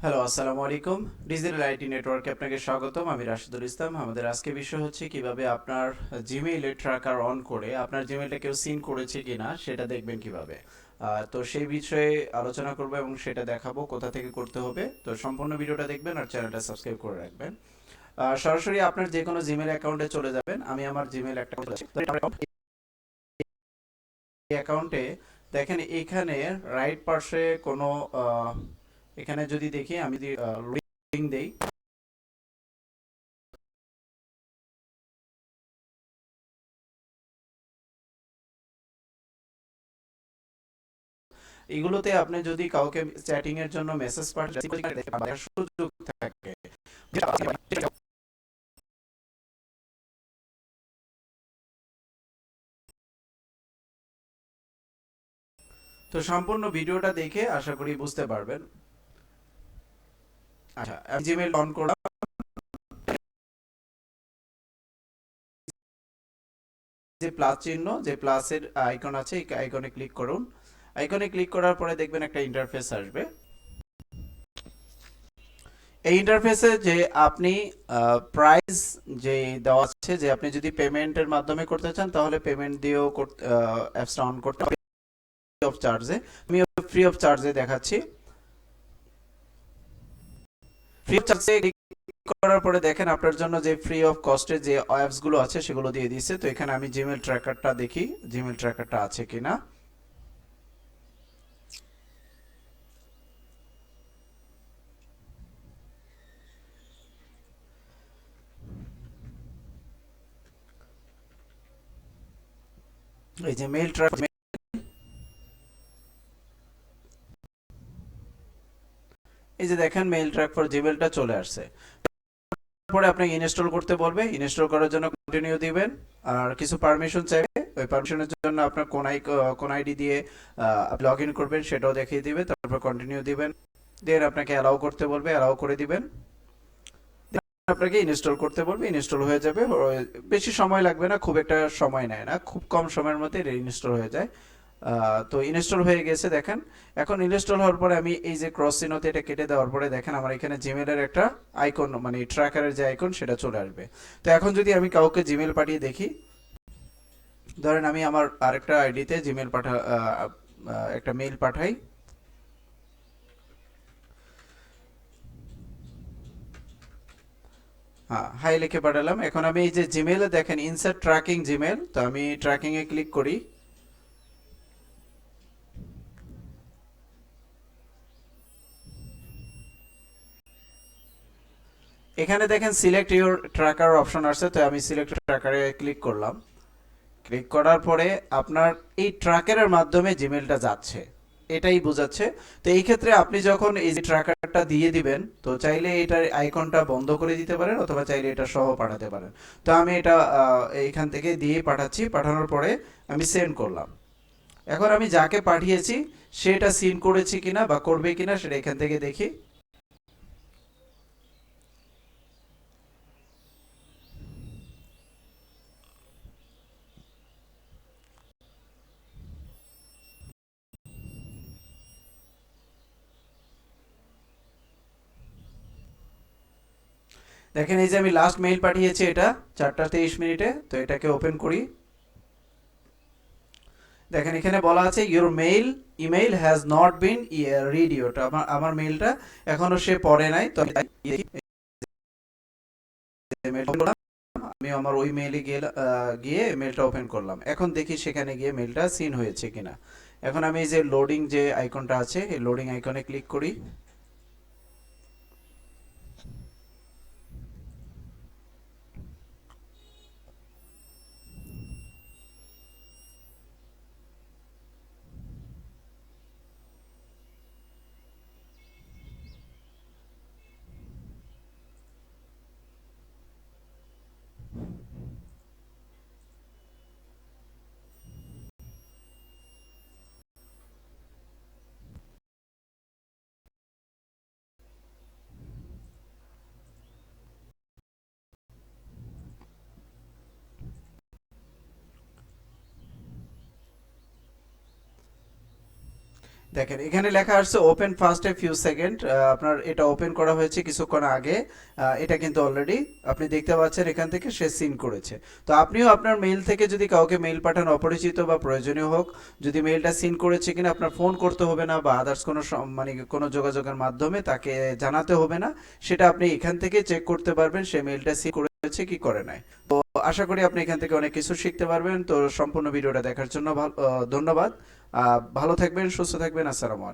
Hello, আসসালামু আলাইকুম। Digital IT নেটওয়ার্কে আপনাকে স্বাগতম। আমি রাশিদুল ইসলাম। আমাদের আজকের বিষয় হচ্ছে কিভাবে আপনার জিমেইলে ট্র্যাকার অন করে আপনার জিমেইলটা কেউ সিন করেছে কিনা সেটা দেখবেন কিভাবে। তো সেই বিষয়ে আলোচনা করব এবং সেটা দেখাবো কোথা থেকে করতে হবে। তো সম্পূর্ণ ভিডিওটা দেখবেন আর চ্যানেলটা সাবস্ক্রাইব করে রাখবেন। সরাসরি আপনার যে কোনো জিমেইল অ্যাকাউন্টে চলে যাবেন। আমি আমার জিমেইল অ্যাকাউন্টে আছি। এই অ্যাকাউন্টে দেখেন এখানে রাইট পাশে কোনো এখানে যদি দেখি আমি যদি লিংক দেই, এগুলোতে আপনি যদি কাউকে চ্যাটিং এর জন্য মেসেজ পাঠান সুযোগ থাকে। তো সম্পূর্ণ ভিডিওটা দেখে আশা করি বুঝতে পারবেন। আচ্ছা, আমি জিমেইল অন করলাম। যে প্লাস চিহ্ন, যে প্লাসের আইকন আছে, এই আইকনে ক্লিক করুন। আইকনে ক্লিক করার পরে দেখবেন একটা ইন্টারফেস আসবে। এই ইন্টারফেসে যে আপনি প্রাইস যে দেওয়া আছে, যে আপনি যদি পেমেন্টের মাধ্যমে করতে চান তাহলে পেমেন্ট দিয়েও অ্যাপসটা অন করতে হবে ফ্রি অফ চার্জে। আমি ফ্রি অফ চার্জে দেখাচ্ছি। ফ্রি অফ চার্জে ক্লিক করার পরে দেখেন আপনার জন্য যে ফ্রি অফ কস্টে যে অ্যাপস গুলো আছে সেগুলো দিয়ে দিয়েছে। তো এখানে আমি জিমেল ট্র্যাকারটা দেখি, জিমেল ট্র্যাকারটা আছে কিনা। এই যে মেল ট্র্যাক, এই যে দেখেন মেল ট্র্যাক ফর জিমেলটা চলে আসছে। পরে আপনাকে ইনস্টল করতে বলবে। ইনস্টল করার জন্য কন্টিনিউ দিবেন। আর কিছু পারমিশন চাইবে, ওই পারমিশনের জন্য আপনার কোন আইডি দিয়ে লগ ইন করবেন সেটাও দেখিয়ে দিবে। তারপর কন্টিনিউ দিবেন। দেন আপনাকে অ্যালাউ করতে বলবে, অ্যালাউ করে দিবেন। আপনাকে ইনস্টল করতে বলবে, ইনস্টল হয়ে যাবে। বেশি সময় লাগবে না, খুব একটা সময় নেয় না, খুব কম সময়ের মধ্যে ইনস্টল হয়ে যায়। তো ইনস্টল হয়ে গেছে দেখেন। এখন ইনস্টল হওয়ার পরে আমি এই যে ক্রস চিহ্নতে এটা কেটে দেওয়ার পরে দেখেন আমার এখানে জিমেলের একটা আইকন, মানে ট্র্যাকারের যে আইকন সেটা চলে আসবে। তো এখন যদি আমি কাউকে জিমেল পাঠিয়ে দেখি, ধরেন আমি আমার আরেকটা আইডিতে জিমেল একটা মেইল পাঠাই। হ্যাঁ, হাই লিখে পাঠালাম। এখন আমি এই যে জিমেলে দেখেন ইনসার্ট ট্র্যাকিং জিমেল, তো আমি ট্র্যাকিং এ ক্লিক করি। এখানে দেখেন সিলেক্ট ইউর ট্র্যাকার অপশন আছে, তো আমি সিলেক্ট ট্র্যাকারে ক্লিক করলাম। ক্লিক করার পরে আপনার এই ট্র্যাকারের মাধ্যমে জিমেলটা যাচ্ছে, এটাই বোঝাচ্ছে। তো এই ক্ষেত্রে আপনি যখন এই যে ট্র্যাকারটা দিয়ে দিবেন, তো চাইলে এটার আইকনটা বন্ধ করে দিতে পারেন অথবা চাইলে এটা সহ পাঠাতে পারেন। তো আমি এটা এইখান থেকে দিয়ে পাঠাচ্ছি। পাঠানোর পরে আমি সেন্ড করলাম। এখন আমি যাকে পাঠিয়েছি সেটা সিন করেছি কিনা বা করবে কিনা সেটা এখান থেকে দেখি। দেখেন এই যে আমি লাস্ট মেইল পাঠিয়েছি, এটা 4টা 23 মিনিটে। তো এটাকে ওপেন করি। দেখেন এখানে বলা আছে your mail email has not been read yet. আমার আমার মেইলটা এখনো সে পড়ে নাই। তো আমি আমার ওই মেইলে গিয়ে মেইলটা ওপেন করলাম। এখন দেখি সেখানে গিয়ে মেইলটা সিন হয়েছে কিনা। এখন আমি এই যে লোডিং যে আইকনটা আছে, এই লোডিং আইকনে ক্লিক করি। দেখেন এখানে লেখা আসছে open first a few second, আপনার এটা ওপেন করা হয়েছে কিছুক্ষণ আগে। এটা কিন্তু অলরেডি আপনি দেখতে পাচ্ছেন এখান থেকে সে সিন করেছে। তো আপনিও আপনার মেইল থেকে যদি কাউকে মেইল পাঠান, অপরিচিত বা প্রয়োজনীয় হোক, যদি মেইলটা সিন করেছে কিনা আপনার ফোন করতে হবে না বা আদার্স কোনো মানে কোনো যোগাযোগের মাধ্যমে তাকে জানাতে হবে না, সেটা আপনি এখান থেকে চেক করতে পারবেন সে মেইলটা সিন করেছে কি করে নাই। তো আশা করি আপনি এখান থেকে অনেক কিছু শিখতে পারবেন। তো সম্পূর্ণ ভিডিওটা দেখার জন্য ধন্যবাদ। ভালো থাকবেন, সুস্থ থাকবেন। আসসালামু আলাইকুম।